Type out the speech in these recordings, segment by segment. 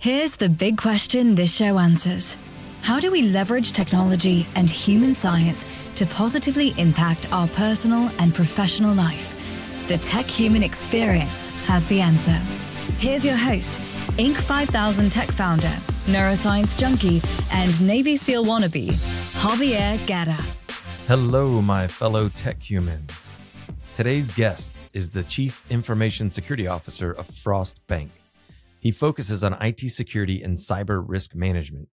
Here's the big question this show answers. How do we leverage technology and human science to positively impact our personal and professional life? The Tech Human Experience has the answer. Here's your host, Inc. 5000 tech founder, neuroscience junkie, and Navy SEAL wannabe, Javier Guerra. Hello, my fellow tech humans. Today's guest is the Chief Information Security Officer of Frost Bank. He focuses on IT security and cyber risk management.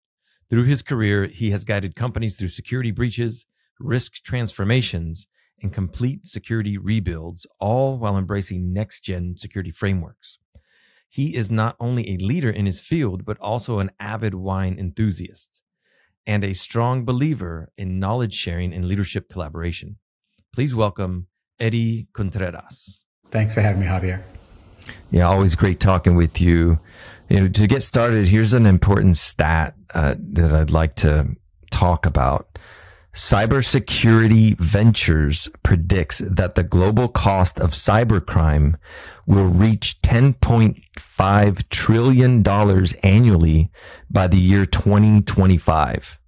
Through his career, he has guided companies through security breaches, risk transformations, and complete security rebuilds, all while embracing next-gen security frameworks. He is not only a leader in his field, but also an avid wine enthusiast and a strong believer in knowledge sharing and leadership collaboration. Please welcome Eddie Contreras. Thanks for having me, Javier. Yeah, always great talking with you. To get started, here's an important stat that I'd like to talk about. Cybersecurity Ventures predicts that the global cost of cybercrime will reach $10.5 trillion annually by the year 2025.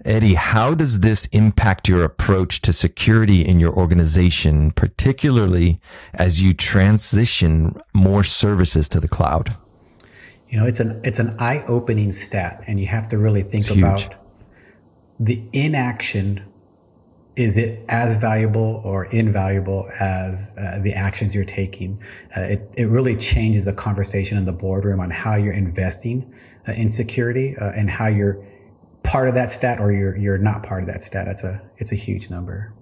Eddie, how does this impact your approach to security in your organization, particularly as you transition more services to the cloud? You know, it's an eye-opening stat, and you have to really think about the inaction. Is it as valuable or invaluable as the actions you're taking? It really changes the conversation in the boardroom on how you're investing in security and how you're part of that stat or you're not part of that stat. It's a huge number.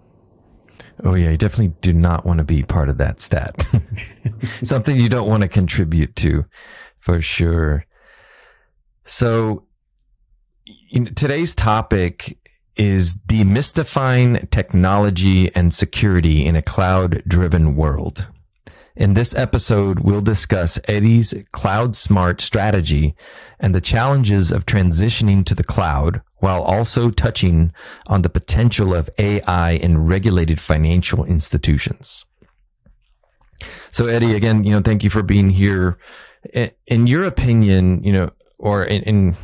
Oh yeah, you definitely do not want to be part of that stat. Something you don't want to contribute to, for sure. So today's topic is demystifying technology and security in a cloud-driven world. In this episode, we'll discuss Eddie's cloud smart strategy and the challenges of transitioning to the cloud, while also touching on the potential of AI in regulated financial institutions. So Eddie, again, thank you for being here. In your opinion, or in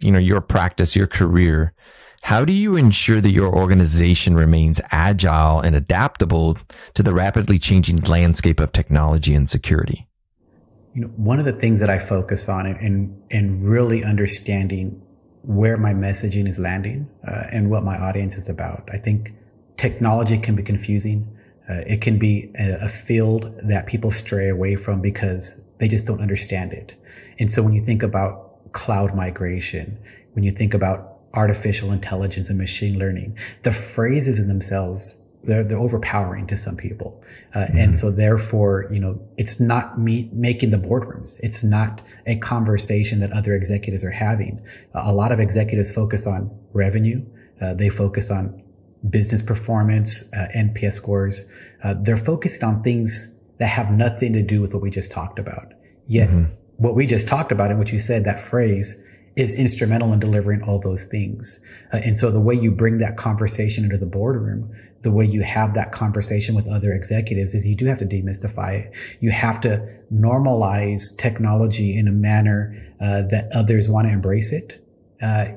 your practice, your career, how do you ensure that your organization remains agile and adaptable to the rapidly changing landscape of technology and security? One of the things that I focus on in really understanding where my messaging is landing and what my audience is about. I think technology can be confusing. It can be a field that people stray away from because they just don't understand it. And so when you think about cloud migration, when you think about artificial intelligence and machine learning, the phrases in themselves, they're overpowering to some people. And so therefore, it's not me making the boardrooms. It's not a conversation that other executives are having. A lot of executives focus on revenue. They focus on business performance, NPS scores. They're focusing on things that have nothing to do with what we just talked about. Yet what we just talked about and what you said, that phrase, is instrumental in delivering all those things. And so the way you bring that conversation into the boardroom, the way you have that conversation with other executives is you do have to demystify it. You have to normalize technology in a manner that others want to embrace it.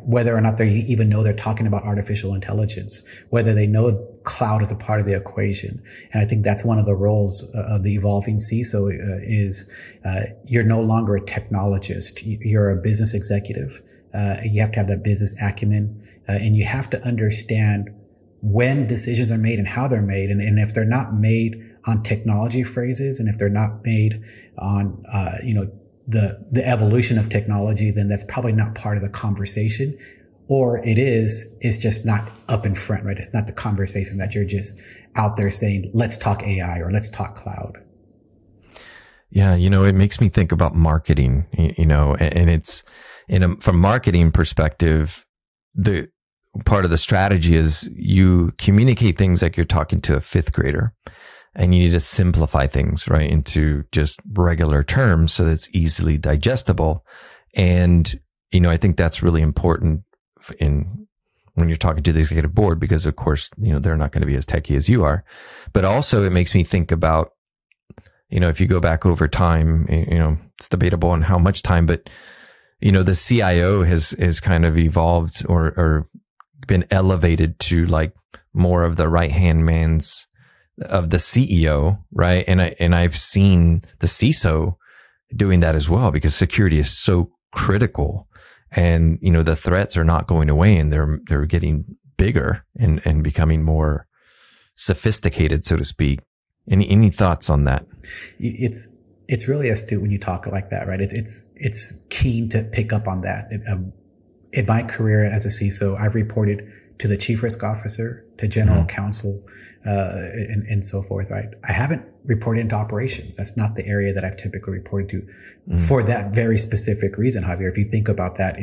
Whether or not they even know they're talking about artificial intelligence, whether they know cloud is a part of the equation. And I think that's one of the roles of the evolving CISO is you're no longer a technologist. You're a business executive. You have to have that business acumen, and you have to understand when decisions are made and how they're made. And if they're not made on technology phrases, and if they're not made on, the evolution of technology, then that's probably not part of the conversation. Or it's just not up in front, right? It's not the conversation that you're just out there saying, let's talk AI or let's talk cloud. Yeah. It makes me think about marketing, and it's from marketing perspective, the part of the strategy is you communicate things like you're talking to a fifth grader. And you need to simplify things, right, into just regular terms so that it's easily digestible. And, I think that's really important when you're talking to the executive board, because of course, they're not going to be as techie as you are. But also it makes me think about, if you go back over time, it's debatable on how much time, but you know, the CIO has kind of evolved or been elevated to like more of the right-hand man's of the CEO, right? And I've seen the CISO doing that as well, because security is so critical, and you know, the threats are not going away, and they're getting bigger and becoming more sophisticated, so to speak. Any thoughts on that? It's really astute when you talk like that, right? It's keen to pick up on that. In my career as a CISO, I've reported to the chief risk officer, to general counsel, and so forth, right? I haven't reported into operations. That's not the area that I've typically reported to for that very specific reason, Javier. If you think about that,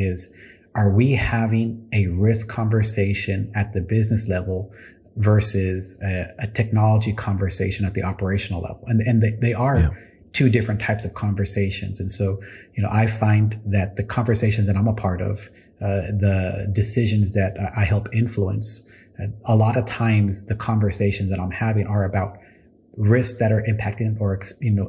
are we having a risk conversation at the business level versus a technology conversation at the operational level? And they are two different types of conversations. And so, you know, I find that the conversations that I'm a part of, the decisions that I help influence, a lot of times the conversations that I'm having are about risks that are impacting or,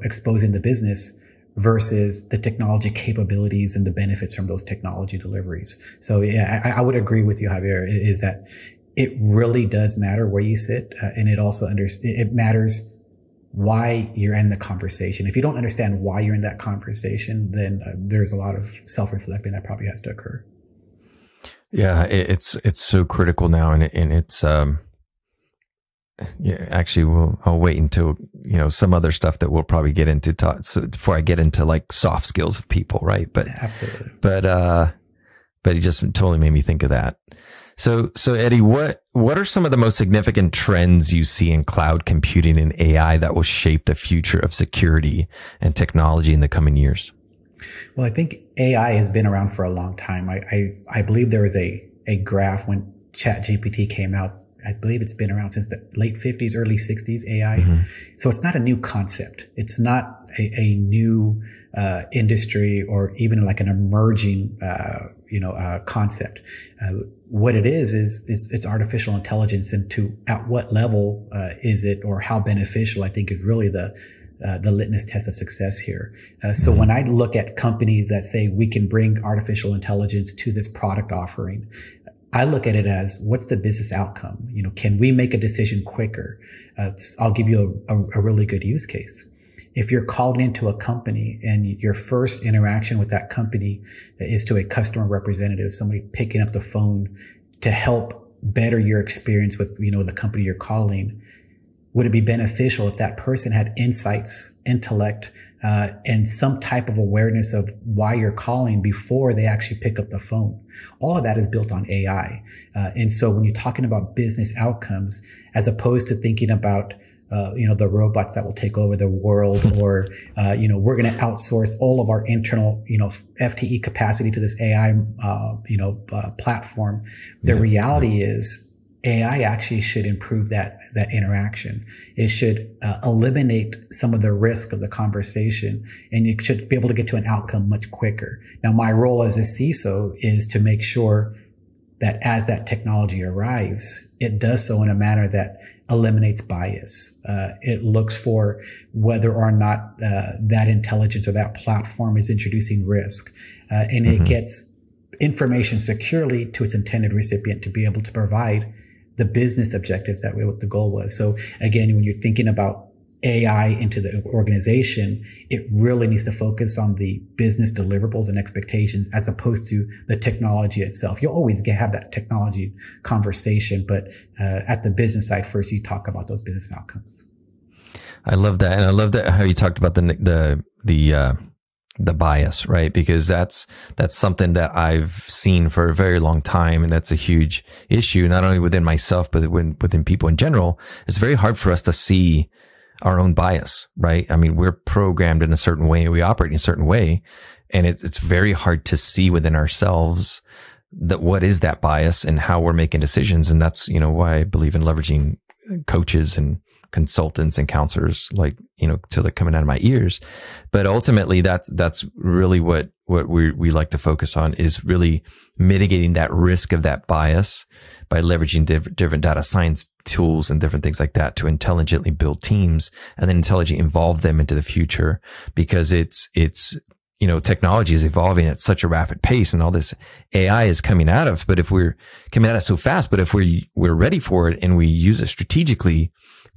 exposing the business versus the technology capabilities and the benefits from those technology deliveries. So yeah, I would agree with you, Javier, is that it really does matter where you sit. And it also it matters why you're in the conversation. If you don't understand why you're in that conversation, then there's a lot of self-reflecting that probably has to occur. Yeah, it's so critical now, and it's actually I'll wait until, you know, some other stuff that we'll probably get into before I get into like soft skills of people, right? But absolutely. But it just totally made me think of that. So Eddie, what are some of the most significant trends you see in cloud computing and AI that will shape the future of security and technology in the coming years? Well, I think AI has been around for a long time. I believe there was a graph when ChatGPT came out. I believe it's been around since the late 50s, early 60s, AI. So it's not a new concept. It's not a new industry or even like an emerging concept. What it is it's artificial intelligence, and at what level is it, or how beneficial, I think, is really the litmus test of success here. So when I look at companies that say we can bring artificial intelligence to this product offering, I look at it as, what's the business outcome? You know, can we make a decision quicker? I'll give you a really good use case. If you're calling into a company and your first interaction with that company is to a customer representative, somebody picking up the phone to help better your experience with, you know, the company you're calling, would it be beneficial if that person had insights, intellect, and some type of awareness of why you're calling before they actually pick up the phone? All of that is built on AI. And so when you're talking about business outcomes, as opposed to thinking about the robots that will take over the world, or, we're going to outsource all of our internal, FTE capacity to this AI, platform. The reality is AI actually should improve that interaction. It should eliminate some of the risk of the conversation, and you should be able to get to an outcome much quicker. Now, my role as a CISO is to make sure that as that technology arrives, it does so in a manner that eliminates bias. It looks for whether or not that intelligence or that platform is introducing risk, and it gets information securely to its intended recipient to be able to provide the business objectives that what the goal was. So again, when you're thinking about AI into the organization, it really needs to focus on the business deliverables and expectations as opposed to the technology itself. You'll always have that technology conversation, but at the business side first, you talk about those business outcomes. I love that. And I love that how you talked about the bias, right? Because that's something that I've seen for a very long time. And that's a huge issue, not only within myself, but within people in general. It's very hard for us to see our own bias, right? I mean, we're programmed in a certain way, we operate in a certain way, and it's very hard to see within ourselves that what is that bias and how we're making decisions. And that's, why I believe in leveraging coaches and consultants and counselors, like, till they're coming out of my ears. But ultimately, that's really what we like to focus on, is really mitigating that risk of that bias by leveraging different data science tools and different things like that to intelligently build teams and then intelligently involve them into the future. Because it's technology is evolving at such a rapid pace and all this AI is coming at us. But if we're coming at us so fast, but if we're ready for it and we use it strategically,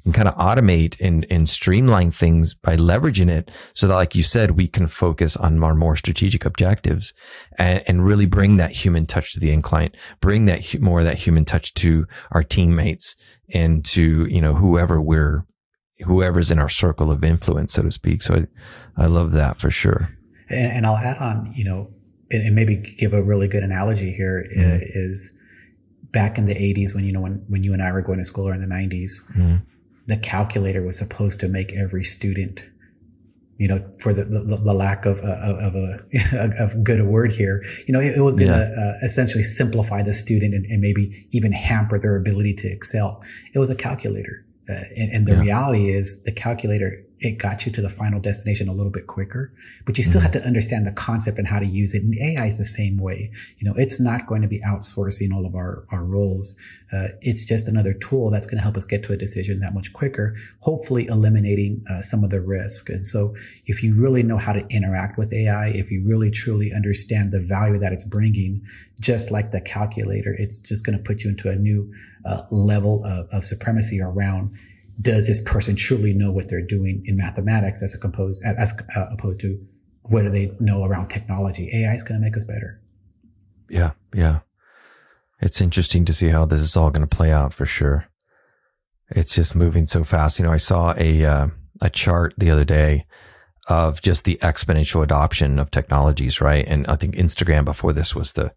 we can kind of automate and streamline things by leveraging it so that, like you said, we can focus on our more strategic objectives and really bring that human touch to the end client, bring that more of that human touch to our teammates and to, whoever's in our circle of influence, so to speak. So I love that for sure. And I'll add on, and maybe give a really good analogy here is back in the 80s when you and I were going to school, or in the 90s, the calculator was supposed to make every student, for the lack of a good word here, it was going to essentially simplify the student and maybe even hamper their ability to excel. It was a calculator. And the reality is the calculator, it got you to the final destination a little bit quicker, but you still have to understand the concept and how to use it. And AI is the same way. It's not going to be outsourcing all of our roles. It's just another tool that's going to help us get to a decision that much quicker, hopefully eliminating some of the risk. And so if you really know how to interact with AI, if you really truly understand the value that it's bringing, just like the calculator, it's just going to put you into a new level of supremacy around, does this person truly know what they're doing in mathematics as opposed to what do they know around technology? AI is going to make us better. Yeah. Yeah. It's interesting to see how this is all going to play out for sure. It's just moving so fast. I saw a chart the other day of just the exponential adoption of technologies, right? And I think Instagram before this was the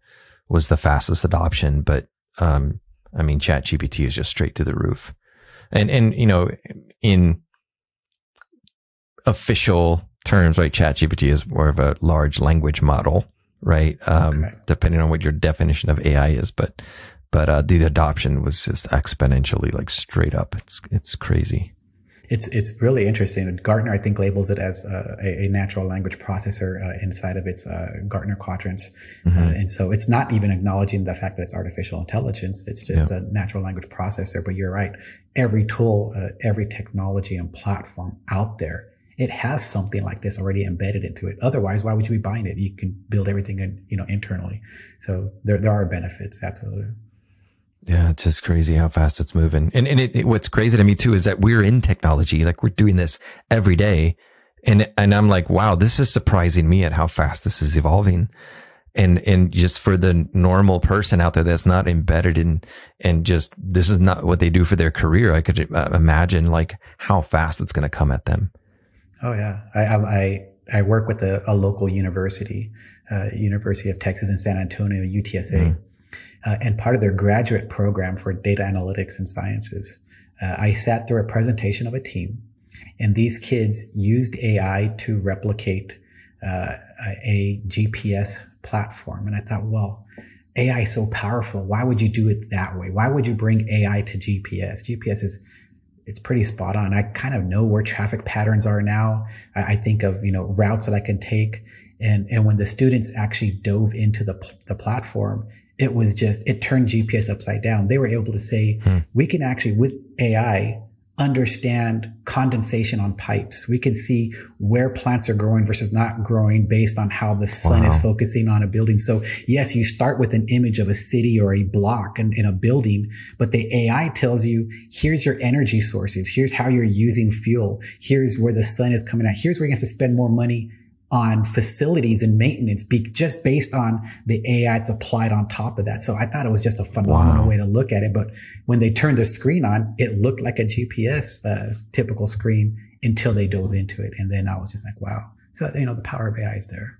fastest adoption, but ChatGPT is just straight to the roof. And in official terms, right, ChatGPT is more of a large language model, right? Depending on what your definition of AI is, but the adoption was just exponentially, like straight up. It's crazy. It's really interesting. Gartner, I think, labels it as a natural language processor inside of its Gartner quadrants. And so it's not even acknowledging the fact that it's artificial intelligence. It's just a natural language processor. But you're right. Every tool, every technology and platform out there, it has something like this already embedded into it. Otherwise, why would you be buying it? You can build everything internally. So there are benefits, absolutely. Yeah, it's just crazy how fast it's moving. And what's crazy to me too is that we're in technology, like we're doing this every day. And I'm like, wow, this is surprising me at how fast this is evolving. And just for the normal person out there that's not embedded in, and just, this is not what they do for their career. I could imagine like how fast it's going to come at them. Oh yeah. I work with a local university, University of Texas in San Antonio, UTSA. And part of their graduate program for data analytics and sciences, I sat through a presentation of a team, and these kids used AI to replicate a GPS platform. And I thought, well, AI is so powerful. Why would you do it that way? Why would you bring AI to GPS? GPS it's pretty spot on. I kind of know where traffic patterns are now. I think of, routes that I can take. And when the students actually dove into the platform, it turned GPS upside down. They were able to say, we can actually, with AI, understand condensation on pipes. We can see where plants are growing versus not growing based on how the sun is focusing on a building. So yes, you start with an image of a city or a block in a building, but the AI tells you, here's your energy sources. Here's how you're using fuel. Here's where the sun is coming out. Here's where you have to spend more money on facilities and maintenance, just based on the AI that's applied on top of that. So I thought it was just a phenomenal way to look at it. But when they turned the screen on, it looked like a GPS typical screen until they dove into it. And then I was just like, wow. So, the power of AI is there.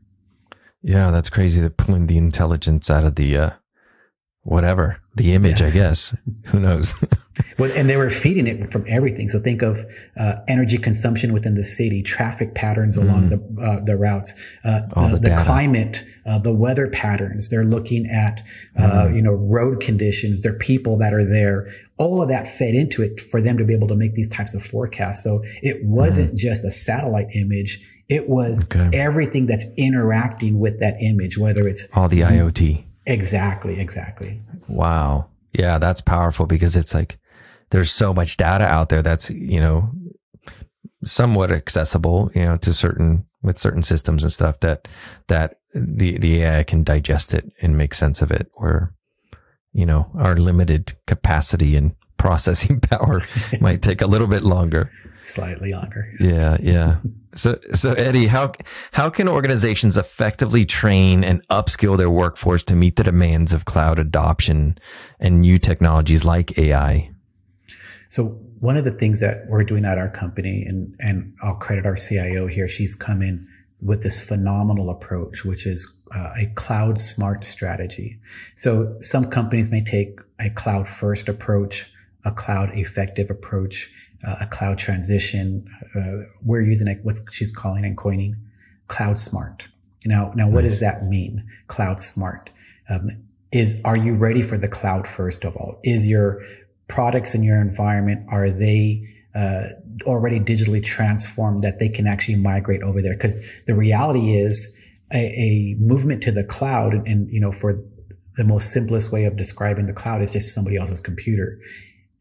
Yeah, that's crazy. They're pulling the intelligence out of the the image, I guess. Who knows? Well, and they were feeding it from everything. So think of energy consumption within the city, traffic patterns along the routes, the climate, the weather patterns. They're looking at road conditions, their people that are there. All of that fed into it for them to be able to make these types of forecasts. So it wasn't just a satellite image. It was everything that's interacting with that image, whether it's all the IoT. Exactly. Wow. Yeah, that's powerful because it's like there's so much data out there that's, somewhat accessible, to certain with certain systems and stuff that the AI can digest it and make sense of it, or, you know, our limited capacity and processing power might take a little bit longer. Slightly longer. Yeah. So Eddie, how can organizations effectively train and upskill their workforce to meet the demands of cloud adoption and new technologies like AI? So one of the things that we're doing at our company, and I'll credit our CIO here, she's come in with this phenomenal approach, which is a cloud smart strategy. So some companies may take a cloud first approach, a cloud effective approach, a cloud transition. We're using what she's calling and coining cloud smart. Now, what does that mean? Cloud smart. Are you ready for the cloud first of all? Is your products in your environment, are they already digitally transformed that they can actually migrate over there? Because the reality is a movement to the cloud, and you know, for the most simplest way of describing the cloud is just somebody else's computer.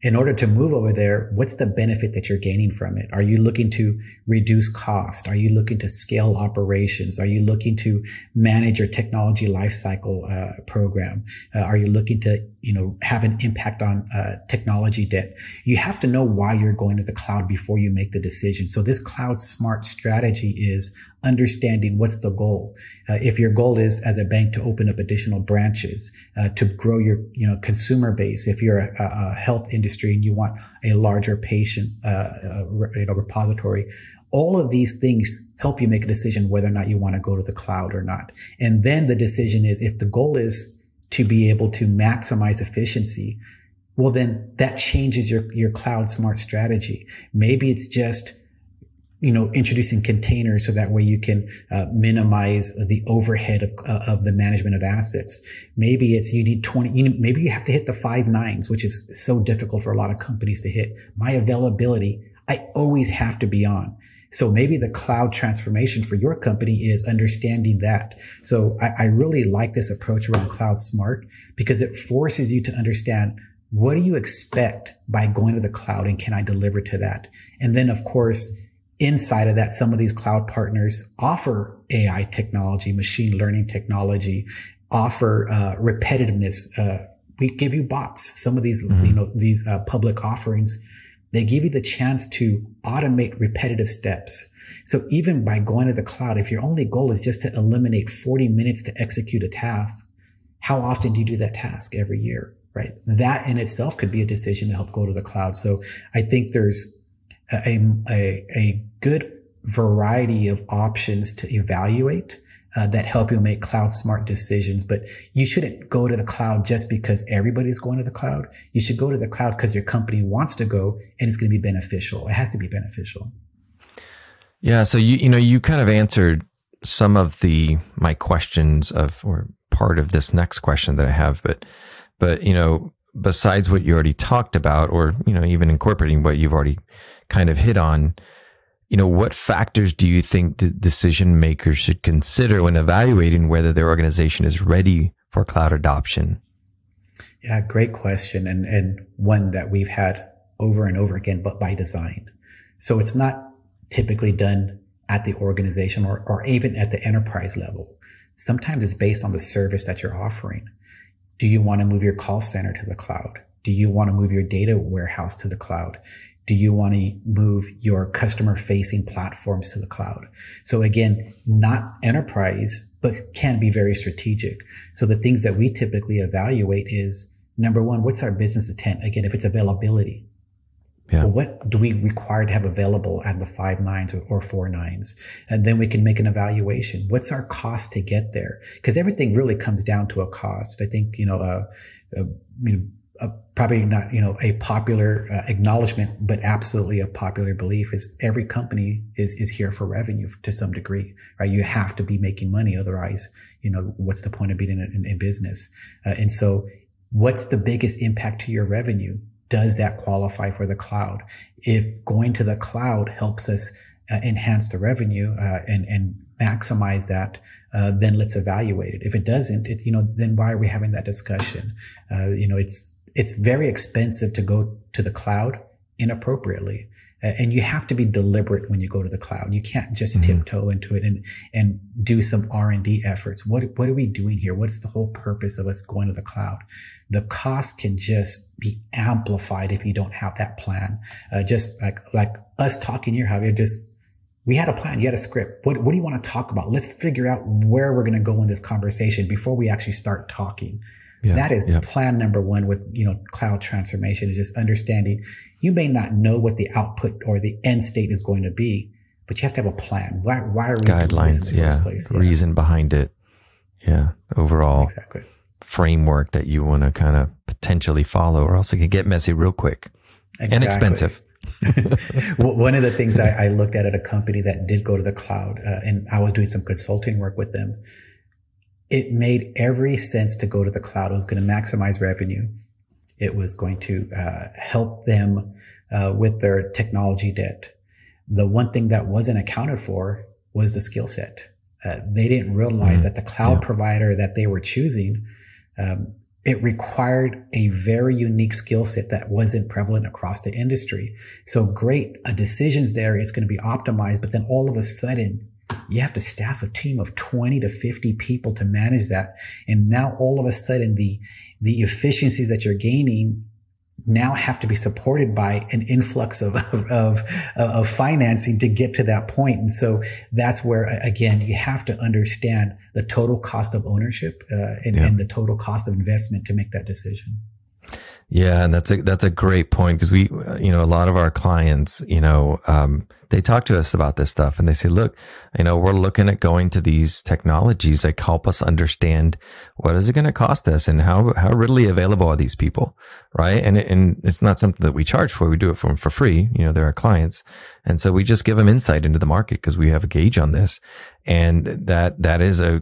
In order to move over there, what's the benefit that you're gaining from it? Are you looking to reduce cost? Are you looking to scale operations? Are you looking to manage your technology lifecycle program? Are you looking to, you know, have an impact on technology debt? You have to know why you're going to the cloud before you make the decision. So this cloud smart strategy is understanding what's the goal. If your goal is as a bank to open up additional branches, to grow your, you know, consumer base, if you're a health industry and you want a larger patient, repository, all of these things help you make a decision whether or not you want to go to the cloud or not. And then the decision is, if the goal is to be able to maximize efficiency, well, then that changes your cloud smart strategy. Maybe it's just, you know, introducing containers so that way you can minimize the overhead of the management of assets. Maybe it's you need 20, maybe you have to hit the 5 nines, which is so difficult for a lot of companies to hit. My availability, I always have to be on. So maybe the cloud transformation for your company is understanding that. So I really like this approach around cloud smart, because it forces you to understand, what do you expect by going to the cloud, and can I deliver to that? And then, of course, inside of that, some of these cloud partners offer AI technology, machine learning technology, offer repetitiveness. We give you bots. Some of these, you know, these public offerings, they give you the chance to automate repetitive steps. So even by going to the cloud, if your only goal is just to eliminate 40 minutes to execute a task, how often do you do that task? Every year, right? That in itself could be a decision to help go to the cloud. So I think there's a good variety of options to evaluate that help you make cloud smart decisions. But you shouldn't go to the cloud just because everybody's going to the cloud. You should go to the cloud because your company wants to go, and it's going to be beneficial. It has to be beneficial. Yeah. So you kind of answered some of my questions or part of this next question that I have, but you know, besides what you already talked about, or, you know, even incorporating what you've already kind of hit on, you know, what factors do you think the decision makers should consider when evaluating whether their organization is ready for cloud adoption? Yeah, great question. And one that we've had over and over again, but by design. So it's not typically done at the organization or even at the enterprise level. Sometimes it's based on the service that you're offering. Do you want to move your call center to the cloud? Do you want to move your data warehouse to the cloud? Do you want to move your customer facing platforms to the cloud? So again, not enterprise, but can be very strategic. So the things that we typically evaluate is, number one, what's our business intent? Again, if it's availability, well, what do we require to have available at the 5 nines or 4 nines? And then we can make an evaluation. What's our cost to get there? Because everything really comes down to a cost. I think, probably not, a popular acknowledgement, but absolutely a popular belief is every company is here for revenue to some degree, right? You have to be making money. Otherwise, what's the point of being in business? And so what's the biggest impact to your revenue? Does that qualify for the cloud? If going to the cloud helps us enhance the revenue and maximize that, then let's evaluate it. If it doesn't, then why are we having that discussion? It's very expensive to go to the cloud inappropriately. And you have to be deliberate when you go to the cloud. You can't just tiptoe into it and do some R&D efforts. What are we doing here? What's the whole purpose of us going to the cloud? The cost can just be amplified if you don't have that plan. Just like us talking here, Javier, we had a plan. You had a script. What do you want to talk about? Let's figure out where we're going to go in this conversation before we actually start talking. Yeah, that is plan number one with, cloud transformation, is just understanding you may not know what the output or the end state is going to be, but you have to have a plan. Why are we guidelines? Doing this in the first place? Reason behind it. Yeah. Overall framework that you want to kind of potentially follow, or else it can get messy real quick and expensive. One of the things I looked at a company that did go to the cloud, and I was doing some consulting work with them. It made every sense to go to the cloud. It was going to maximize revenue. It was going to help them with their technology debt. The one thing that wasn't accounted for was the skill set. They didn't realize that the cloud provider that they were choosing, it required a very unique skill set that wasn't prevalent across the industry. So great, a decision's there, it's going to be optimized, but then all of a sudden, you have to staff a team of 20 to 50 people to manage that. And now all of a sudden the efficiencies that you're gaining now have to be supported by an influx of financing to get to that point. And so that's where, again, you have to understand the total cost of ownership and the total cost of investment to make that decision. Yeah, and that's a great point, because we, a lot of our clients, they talk to us about this stuff and they say, look, we're looking at going to these technologies that help us understand what is it going to cost us and how readily available are these people, right? And it's not something that we charge for. We do it for free. They're our clients. And so we just give them insight into the market because we have a gauge on this. And that is a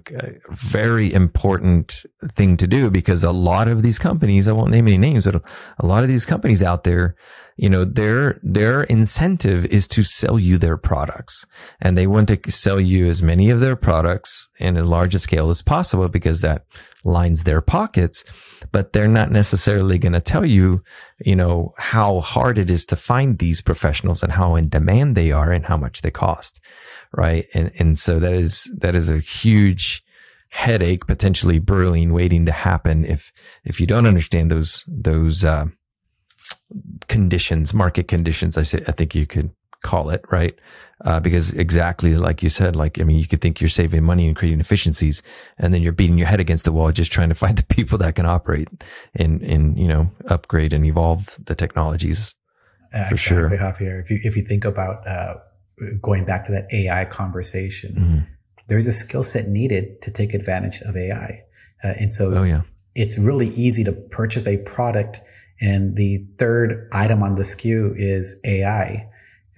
very important thing to do, because a lot of these companies, I won't name any names, but a lot of these companies out there, their incentive is to sell you their products, and they want to sell you as many of their products in a larger scale as possible because that lines their pockets. But they're not necessarily going to tell you, how hard it is to find these professionals and how in demand they are and how much they cost. Right. And so that is a huge headache potentially brewing, waiting to happen if you don't understand those conditions, market conditions, I think you could call it, right? Because exactly like you said, you could think you're saving money and creating efficiencies, and then you're beating your head against the wall just trying to find the people that can operate and upgrade and evolve the technologies. For sure. Javier, if you think about going back to that AI conversation, there's a skill set needed to take advantage of AI. And so it's really easy to purchase a product and the third item on the SKU is AI.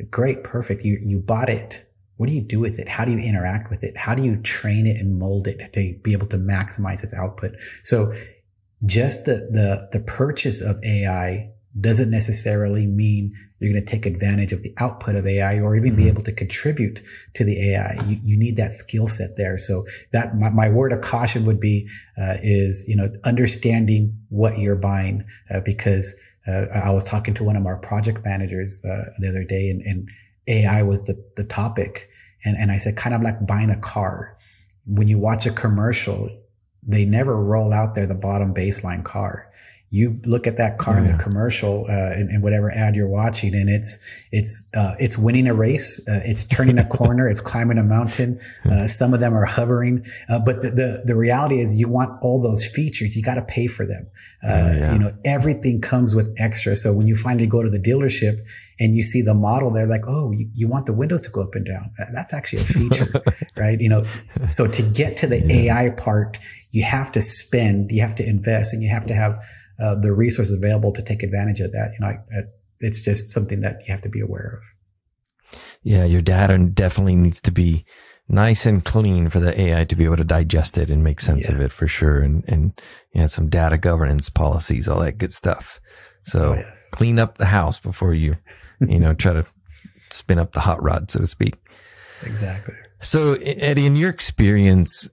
Great, perfect. You bought it. What do you do with it? How do you interact with it? How do you train it and mold it to be able to maximize its output? So just the purchase of AI doesn't necessarily mean you're going to take advantage of the output of AI or even be able to contribute to the AI. You need that skill set there. So that my word of caution would be, is, understanding what you're buying, because, I was talking to one of our project managers, the other day, and AI was the topic. And I said, kind of like buying a car. When you watch a commercial, they never roll out there the bottom baseline car. You look at that car in the commercial, and whatever ad you're watching, and it's winning a race. It's turning a corner. It's climbing a mountain. Some of them are hovering. But the reality is you want all those features. You got to pay for them. Everything comes with extra. So when you finally go to the dealership and you see the model, they're like, oh, you want the windows to go up and down. That's actually a feature, right? So to get to the AI part, you have to spend, you have to invest, and you have to have the resources available to take advantage of that. It's just something that you have to be aware of. Yeah, your data definitely needs to be nice and clean for the AI to be able to digest it and make sense of it, for sure. And some data governance policies, all that good stuff. So clean up the house before you, try to spin up the hot rod, so to speak. Exactly. So, Eddie, in your experience,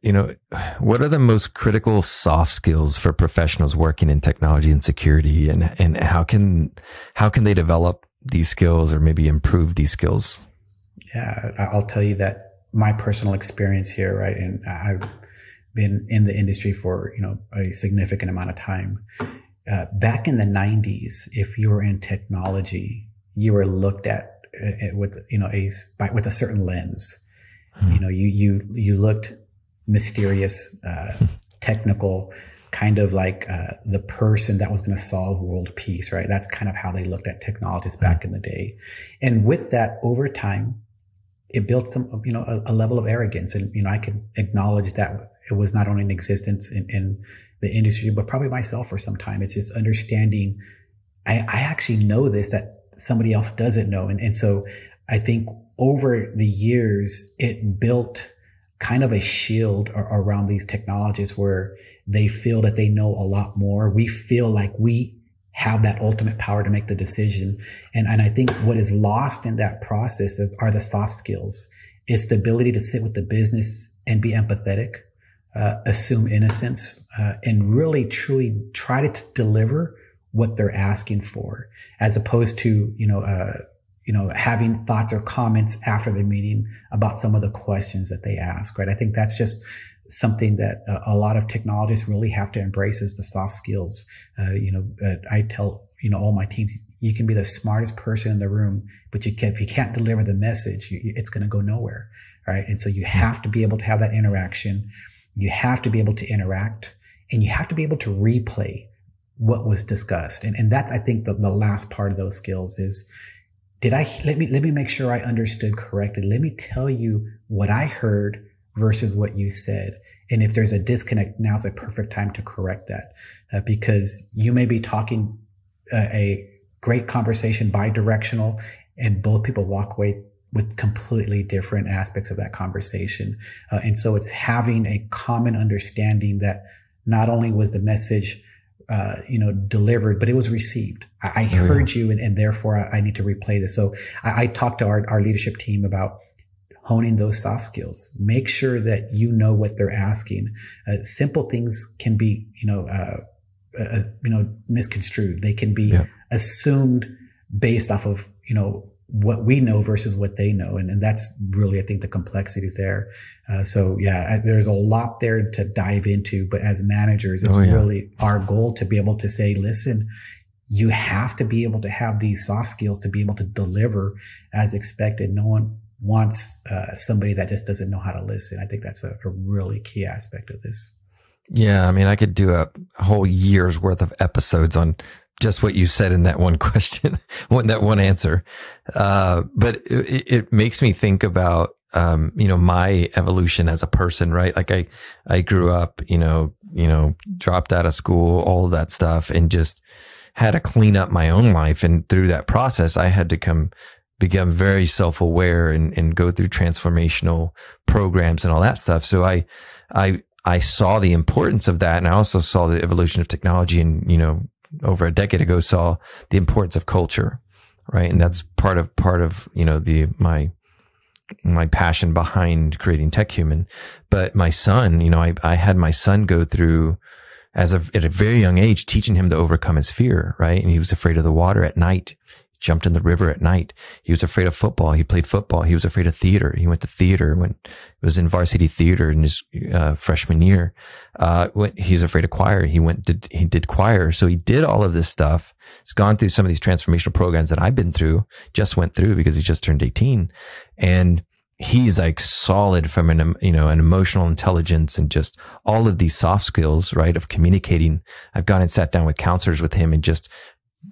what are the most critical soft skills for professionals working in technology and security, and how can they develop these skills or maybe improve these skills? Yeah, I'll tell you that my personal experience here, right? And I've been in the industry for, a significant amount of time. Back in the 90s, if you were in technology, you were looked at with a certain lens. You looked mysterious, technical, kind of like the person that was going to solve world peace, right? That's kind of how they looked at technologists back in the day. And with that, over time, it built some, a level of arrogance. And, I can acknowledge that it was not only in existence in the industry, but probably myself for some time. It's just understanding, I actually know this, that somebody else doesn't know. And so I think over the years, it built kind of a shield around these technologies where they feel that they know a lot more. We feel like we have that ultimate power to make the decision. And I think what is lost in that process are the soft skills. It's the ability to sit with the business and be empathetic, assume innocence, and really truly try to deliver what they're asking for, as opposed to, having thoughts or comments after the meeting about some of the questions that they ask, right? I think that's just something that a lot of technologists really have to embrace, is the soft skills. I tell, all my teams, you can be the smartest person in the room, but if you can't deliver the message, it's going to go nowhere, right? And so you have to be able to have that interaction. You have to be able to interact, and you have to be able to replay what was discussed. And that's, I think, the last part of those skills is, let me make sure I understood correctly. Let me tell you what I heard versus what you said. And if there's a disconnect, now's a perfect time to correct that, because you may be talking a great conversation, bi-directional, and both people walk away with completely different aspects of that conversation. And so it's having a common understanding that not only was the message delivered, but it was received. I heard you, and therefore I need to replay this. So I talked to our leadership team about honing those soft skills. Make sure that you know what they're asking. Simple things can be, misconstrued. They can be assumed based off of, what we know versus what they know. And that's really, I think, the complexities there. There's a lot there to dive into, but as managers, it's really our goal to be able to say, listen, you have to be able to have these soft skills to be able to deliver as expected. No one wants somebody that just doesn't know how to listen. I think that's a really key aspect of this. Yeah. I mean, I could do a whole year's worth of episodes on just what you said in that one question, that one answer. But it makes me think about, my evolution as a person, right? Like I grew up, dropped out of school, all of that stuff, and just had to clean up my own life. And through that process, I had to become very self-aware and go through transformational programs and all that stuff. So I saw the importance of that. And I also saw the evolution of technology, and, over a decade ago, saw the importance of culture, right? And that's part of my passion behind creating Tech Human. But my son, I had my son go through at a very young age, teaching him to overcome his fear, right? And he was afraid of the water at night. Jumped in the river at night. He was afraid of football. He played football. He was afraid of theater. He went to theater, was in varsity theater in his freshman year. He was afraid of choir. He did choir. So he did all of this stuff. He's gone through some of these transformational programs that I've been through, went through because he just turned 18. And he's like solid from an emotional intelligence and just all of these soft skills, right? Of communicating. I've gone and sat down with counselors with him and just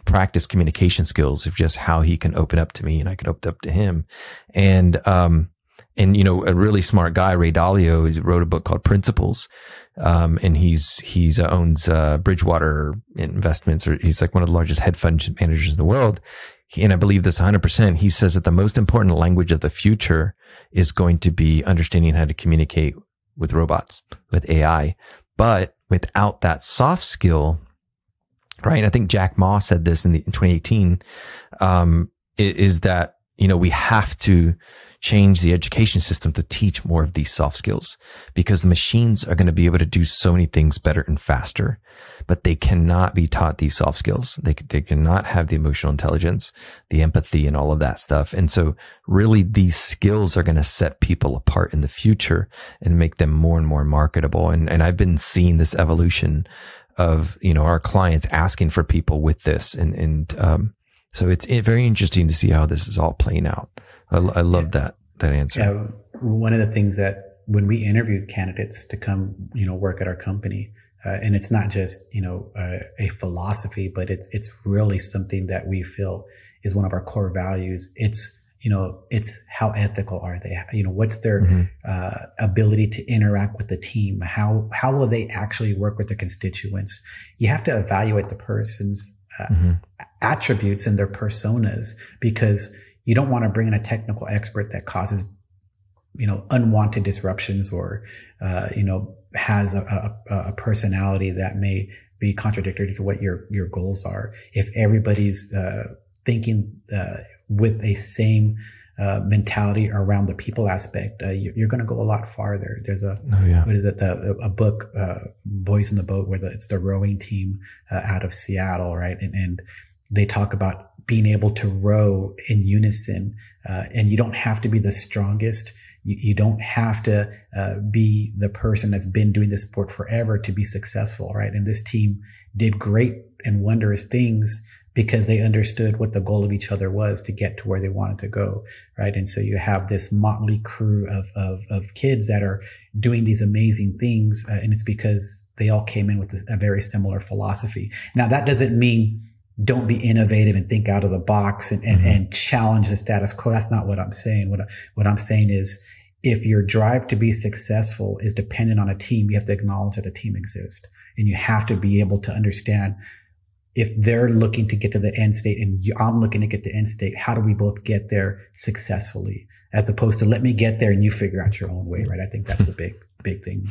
practice communication skills of just how he can open up to me and I can open up to him. And a really smart guy, Ray Dalio, he wrote a book called Principles. And he's owns Bridgewater Investments, or he's like one of the largest hedge fund managers in the world. And I believe this 100%. He says that the most important language of the future is going to be understanding how to communicate with robots, with AI. But without that soft skill, right? I think Jack Ma said this in 2018, is that we have to change the education system to teach more of these soft skills, because the machines are going to be able to do so many things better and faster, but they cannot be taught these soft skills. They cannot have the emotional intelligence, the empathy, and all of that stuff. And so really these skills are going to set people apart in the future and make them more and more marketable. And I've been seeing this evolution of, our clients asking for people with this. So it's very interesting to see how this is all playing out. I love that answer. Yeah, one of the things that when we interviewed candidates to come, work at our company, and it's not just, a philosophy, but it's really something that we feel is one of our core values. It's how ethical are they? What's their ability to interact with the team? How will they actually work with their constituents? You have to evaluate the person's attributes and their personas, because you don't want to bring in a technical expert that causes, unwanted disruptions, or, has a personality that may be contradictory to what your goals are. If everybody's thinking with a same mentality around the people aspect, you're going to go a lot farther. There's a book, Boys in the Boat, where it's the rowing team out of Seattle, right? And they talk about being able to row in unison, and you don't have to be the strongest. You don't have to be the person that's been doing this sport forever to be successful, right? And this team did great and wondrous things because they understood what the goal of each other was to get to where they wanted to go, right? And so you have this motley crew of kids that are doing these amazing things, and it's because they all came in with a very similar philosophy. Now, that doesn't mean don't be innovative and think out of the box and challenge the status quo. That's not what I'm saying. What I'm saying is, if your drive to be successful is dependent on a team, you have to acknowledge that the team exists, and you have to be able to understand, if they're looking to get to the end state and I'm looking to get to the end state, how do we both get there successfully, as opposed to let me get there and you figure out your own way, right? I think that's a big thing.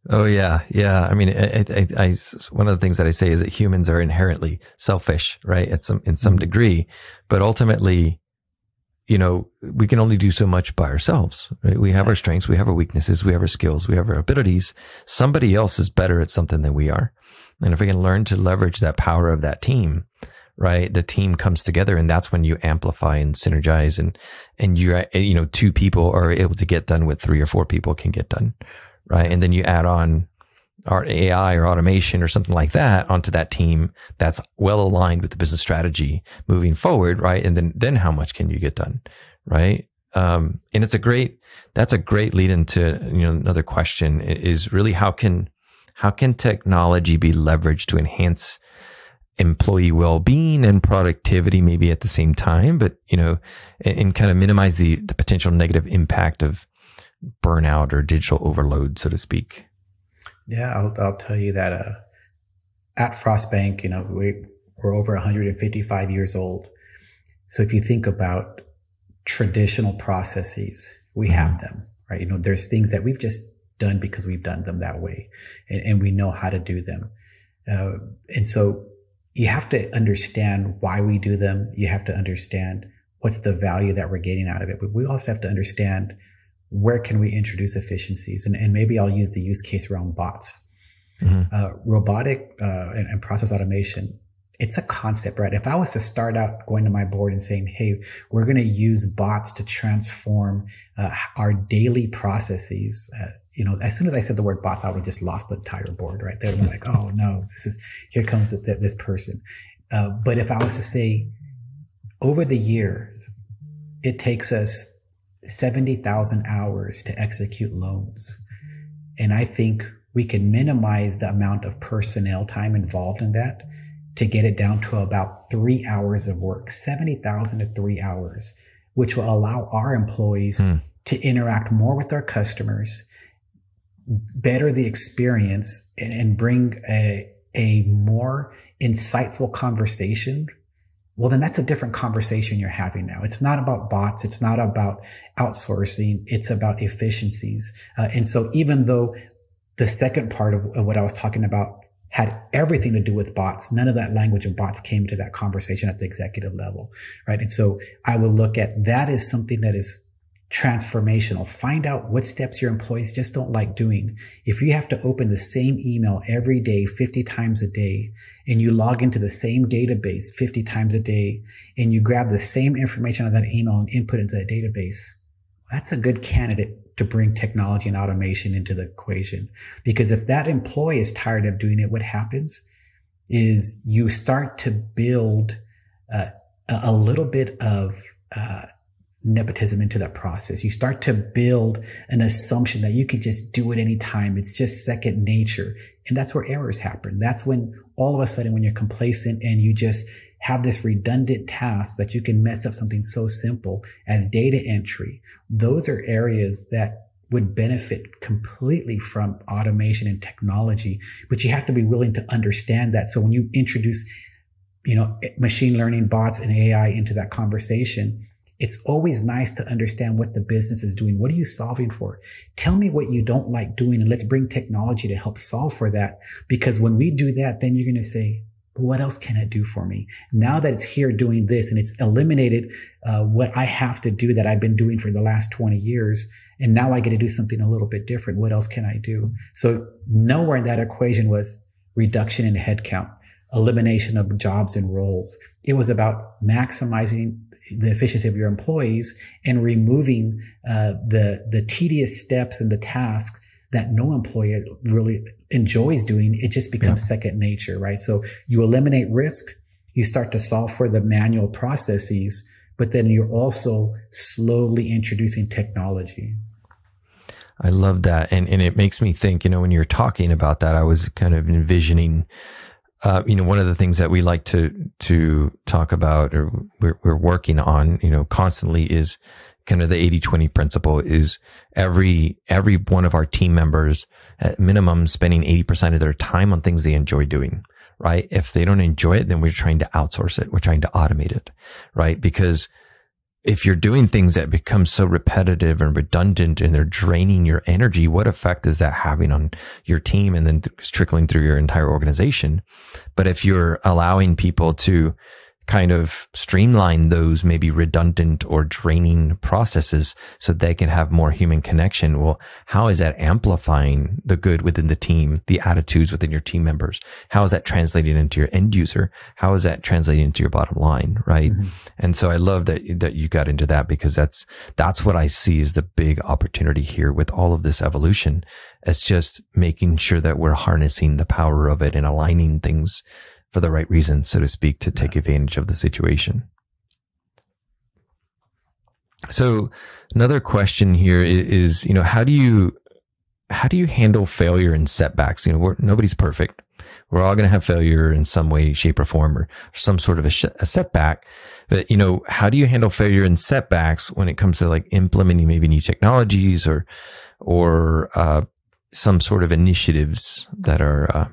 Oh yeah. Yeah. I mean, I one of the things that I say is that humans are inherently selfish, right? In some degree, but ultimately, we can only do so much by ourselves, right? We have our strengths, we have our weaknesses, we have our skills, we have our abilities. Somebody else is better at something than we are. And if we can learn to leverage that power of that team, right? The team comes together, and that's when you amplify and synergize, and you're, two people are able to get done what 3 or 4 people can get done, right? And then you add on our AI or automation or something like that onto that team that's well aligned with the business strategy moving forward, right? And then how much can you get done, right? And that's a great lead into, another question is really how can technology be leveraged to enhance employee well-being and productivity maybe at the same time, but, and kind of minimize the potential negative impact of burnout or digital overload, so to speak? Yeah, I'll tell you that at Frost Bank, we're over 155 years old. So if you think about traditional processes, we have them, right? There's things that we've just done because we've done them that way, and we know how to do them. And so you have to understand why we do them. You have to understand what's the value that we're getting out of it. But we also have to understand, where can we introduce efficiencies? And maybe I'll use the use case around bots. Robotic and process automation, it's a concept, right? If I was to start out going to my board and saying, hey, we're going to use bots to transform our daily processes, as soon as I said the word bots, I would have just lost the entire board, right? They would be like, oh no, here comes this person. But if I was to say, over the years, it takes us 70,000 hours to execute loans. And I think we can minimize the amount of personnel time involved in that to get it down to about 3 hours of work, 70,000 to 3 hours, which will allow our employees to interact more with our customers, better the experience, and bring a more insightful conversation. Well, then that's a different conversation you're having now. It's not about bots. It's not about outsourcing. It's about efficiencies. And so even though the second part of what I was talking about had everything to do with bots. None of that language of bots came to that conversation at the executive level, right? And so I will look at that as something that is transformational. Find out what steps your employees just don't like doing. If you have to open the same email every day, 50 times a day, and you log into the same database 50 times a day, and you grab the same information on that email and input into that database, that's a good candidate to bring technology and automation into the equation. Because if that employee is tired of doing it, what happens is you start to build a little bit of nepotism into that process. You start to build an assumption that you could just do it anytime. It's just second nature. And that's where errors happen. That's when all of a sudden, when you're complacent and you just have this redundant task that you can mess up something so simple as data entry. Those are areas that would benefit completely from automation and technology, but you have to be willing to understand that. So when you introduce, machine learning, bots, and AI into that conversation, it's always nice to understand what the business is doing. What are you solving for? Tell me what you don't like doing, and let's bring technology to help solve for that. Because when we do that, then you're going to say, what else can it do for me? Now that it's here doing this and it's eliminated what I have to do that I've been doing for the last 20 years, and now I get to do something a little bit different. What else can I do? So nowhere in that equation was reduction in headcount, elimination of jobs and roles. It was about maximizing the efficiency of your employees and removing the tedious steps and the tasks that no employee really enjoys doing. It just becomes second nature, right? So you eliminate risk, you start to solve for the manual processes, but then you're also slowly introducing technology. I love that. And it makes me think, when you're talking about that, I was kind of envisioning, one of the things that we like to talk about, or we're working on, constantly, is kind of the 80-20 principle. Is every one of our team members at minimum spending 80% of their time on things they enjoy doing, right? If they don't enjoy it, then we're trying to outsource it. We're trying to automate it, right? Because if you're doing things that become so repetitive and redundant and they're draining your energy, what effect is that having on your team and then trickling through your entire organization? But if you're allowing people to kind of streamline those maybe redundant or draining processes so they can have more human connection, well, how is that amplifying the good within the team, the attitudes within your team members? How is that translating into your end user? How is that translating into your bottom line, right? Mm-hmm. And so I love that you got into that, because that's what I see as the big opportunity here with all of this evolution. It's just making sure that we're harnessing the power of it and aligning things for the right reasons, so to speak, to take advantage of the situation. So another question here is, how do you handle failure and setbacks? Nobody's perfect. We're all going to have failure in some way, shape, or form, or some sort of a setback. But, how do you handle failure and setbacks when it comes to like implementing maybe new technologies or some sort of initiatives that are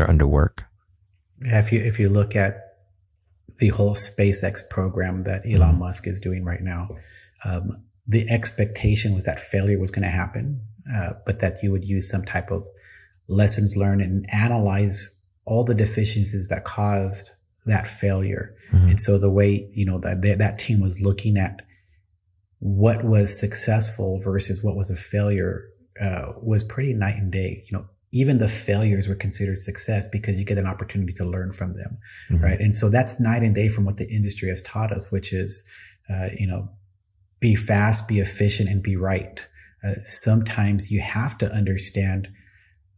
under work? Yeah, if you look at the whole SpaceX program that Elon Musk is doing right now, the expectation was that failure was going to happen, but that you would use some type of lessons learned and analyze all the deficiencies that caused that failure. Mm-hmm. And so the way, that team was looking at what was successful versus what was a failure was pretty night and day. Even the failures were considered success because you get an opportunity to learn from them, mm-hmm. right? And so that's night and day from what the industry has taught us, which is, be fast, be efficient, and be right. Sometimes you have to understand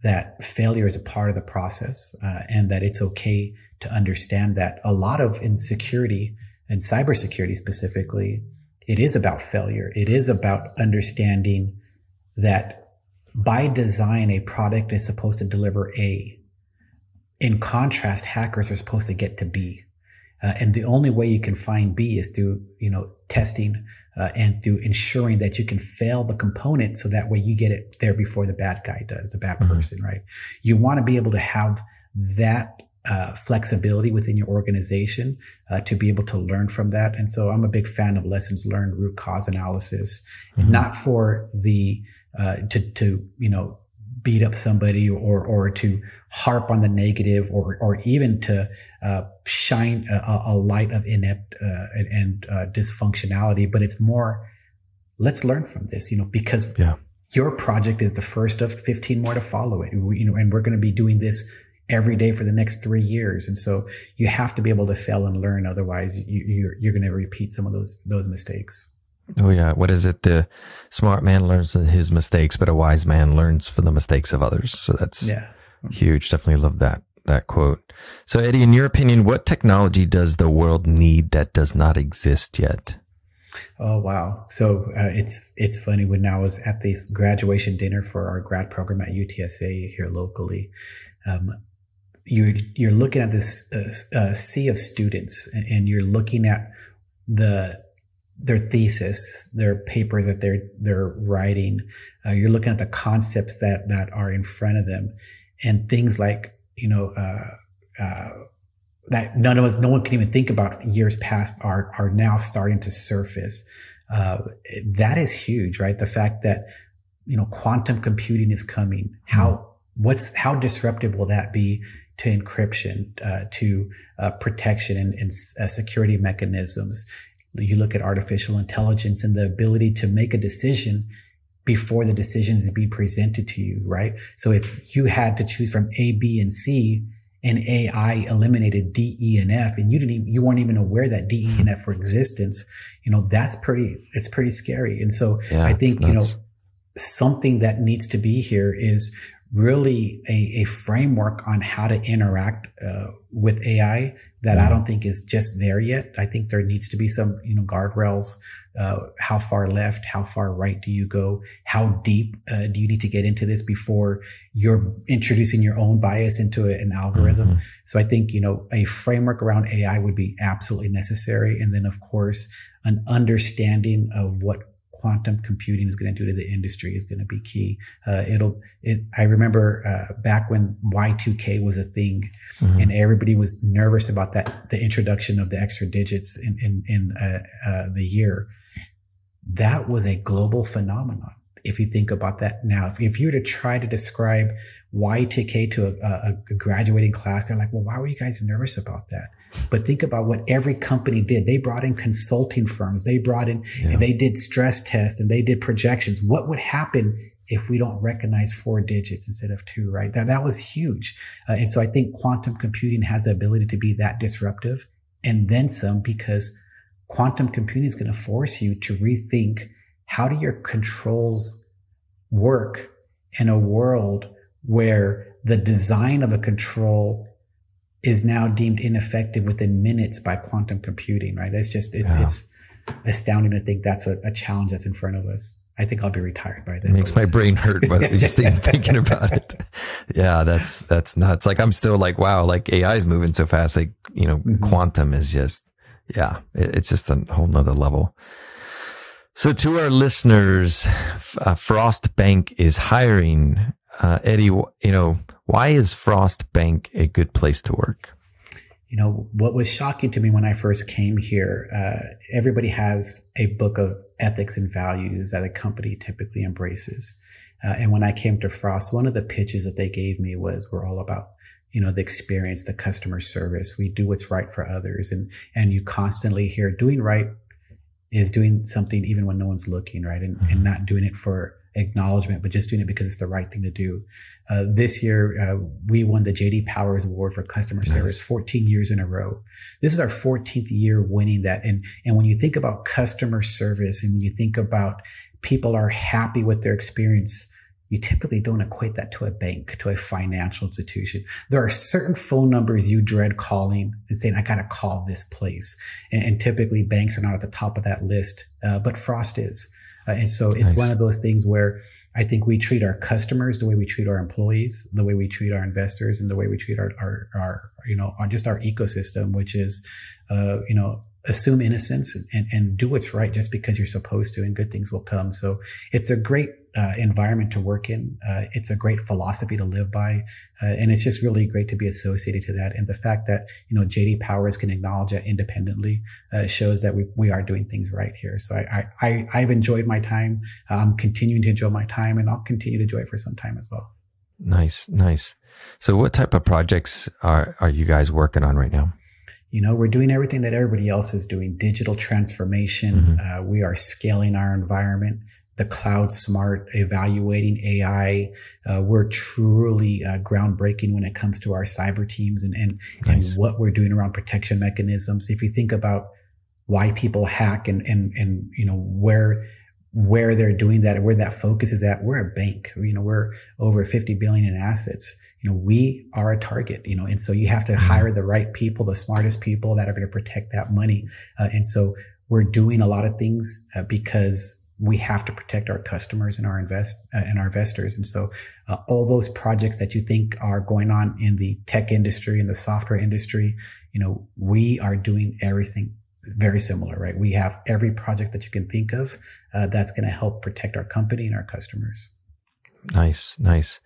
that failure is a part of the process, and that it's okay to understand that a lot of insecurity and cybersecurity specifically, it is about failure. It is about understanding that by design, a product is supposed to deliver A. In contrast, hackers are supposed to get to B. And the only way you can find B is through, testing, and through ensuring that you can fail the component so that way you get it there before the bad guy does, the bad person, right? You want to be able to have that flexibility within your organization to be able to learn from that. And so I'm a big fan of lessons learned, root cause analysis, and not for the to beat up somebody or to harp on the negative or even to shine a light of inept and dysfunctionality. But it's more, let's learn from this, because your project is the first of 15 more to follow it, and we're going to be doing this every day for the next 3 years. And so you have to be able to fail and learn. Otherwise you're going to repeat some of those mistakes. Oh yeah. What is it? The smart man learns from his mistakes, but a wise man learns from the mistakes of others. So that's huge. Definitely love that quote. So Eddie, in your opinion, what technology does the world need that does not exist yet? Oh, wow. So, it's funny, when I was at this graduation dinner for our grad program at UTSA here locally, you're looking at this sea of students, and you're looking at their thesis, their papers that they're writing. You're looking at the concepts that are in front of them, and things like, that no one can even think about years past are now starting to surface. That is huge, right? The fact that, quantum computing is coming. How disruptive will that be to encryption, to protection and security mechanisms? You look at artificial intelligence and the ability to make a decision before the decision is being presented to you, right? So if you had to choose from A, B, and C, and AI eliminated D, E, and F, and you weren't even aware that D, E, and F were existence, it's pretty scary. And so I think, something that needs to be here is really a framework on how to interact with AI that I don't think is just there yet. I think there needs to be some, guardrails. How far left, how far right do you go? How deep do you need to get into this before you're introducing your own bias into an algorithm? So I think, a framework around AI would be absolutely necessary. And then, of course, an understanding of what quantum computing is going to do to the industry is going to be key. I remember back when Y2K was a thing, and everybody was nervous about the introduction of the extra digits in the year. That was a global phenomenon. If you think about that now, if you were to try to describe Y2K to a graduating class, they're like, well, why were you guys nervous about that? But think about what every company did. They brought in consulting firms. They brought in, and they did stress tests, and they did projections. What would happen if we don't recognize 4 digits instead of 2, right? That was huge. And so I think quantum computing has the ability to be that disruptive, and then some, because quantum computing is going to force you to rethink, how do your controls work in a world where the design of a control is now deemed ineffective within minutes by quantum computing, right? It's astounding to think that's a challenge that's in front of us. I think I'll be retired by then. It makes my brain hurt, but just thinking about it. Yeah, that's nuts. Like, I'm still like, wow, like AI is moving so fast. Like, quantum is just, it's just a whole nother level. So to our listeners, Frost Bank is hiring. Eddie, why is Frost Bank a good place to work? What was shocking to me when I first came here, everybody has a book of ethics and values that a company typically embraces. And when I came to Frost, one of the pitches that they gave me was, we're all about, the experience, the customer service. We do what's right for others. And you constantly hear doing right is doing something even when no one's looking, right? And not doing it for acknowledgement, but just doing it because it's the right thing to do. This year, we won the J.D. Powers Award for customer service 14 years in a row. This is our 14th year winning that. And when you think about customer service, and when you think about people are happy with their experience, you typically don't equate that to a bank, to a financial institution. There are certain phone numbers you dread calling and saying, I got to call this place. And typically banks are not at the top of that list, but Frost is. And so it's one of those things where I think we treat our customers the way we treat our employees, the way we treat our investors, and the way we treat our just our ecosystem, which is, assume innocence and do what's right just because you're supposed to, and good things will come. So it's a great environment to work in. It's a great philosophy to live by. And it's just really great to be associated to that. And the fact that, J.D. Powers can acknowledge that independently shows that we are doing things right here. So I've enjoyed my time. I'm continuing to enjoy my time, and I'll continue to enjoy it for some time as well. Nice, nice. So what type of projects are you guys working on right now? We're doing everything that everybody else is doing. Digital transformation. We are scaling our environment. The cloud smart, evaluating AI. We're truly groundbreaking when it comes to our cyber teams and what we're doing around protection mechanisms. If you think about why people hack and where they're doing that, where that focus is at, we're a bank. We're over 50 billion in assets. We are a target, and so you have to hire the right people, the smartest people that are going to protect that money. And so we're doing a lot of things because we have to protect our customers and our investors. And so all those projects that you think are going on in the tech industry and the software industry, we are doing everything very similar, right? We have every project that you can think of that's going to help protect our company and our customers. Nice, nice.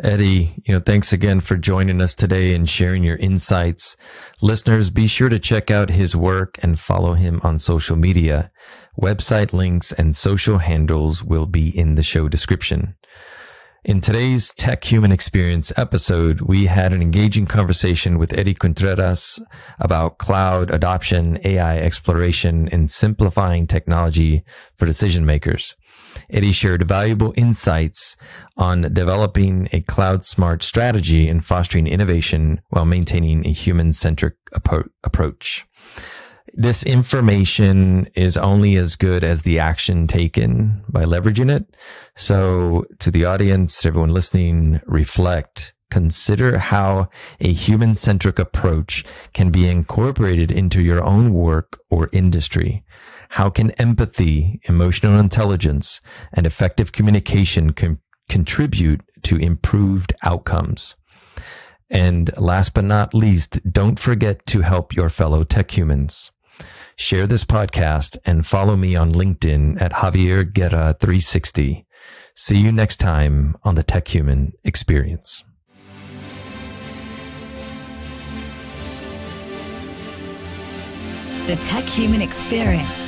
Eddie, thanks again for joining us today and sharing your insights. Listeners, be sure to check out his work and follow him on social media. Website links and social handles will be in the show description. In today's Tech Human Experience episode, we had an engaging conversation with Eddie Contreras about cloud adoption, AI exploration, and simplifying technology for decision makers. Eddie shared valuable insights on developing a cloud-smart strategy and fostering innovation while maintaining a human-centric approach. This information is only as good as the action taken by leveraging it. So to the audience, everyone listening, reflect, consider how a human-centric approach can be incorporated into your own work or industry. How can empathy, emotional intelligence, and effective communication contribute to improved outcomes? And last but not least, don't forget to help your fellow tech humans. Share this podcast and follow me on LinkedIn at Javier Guerra 360. See you next time on the Tech Human Experience. The Tech Human Experience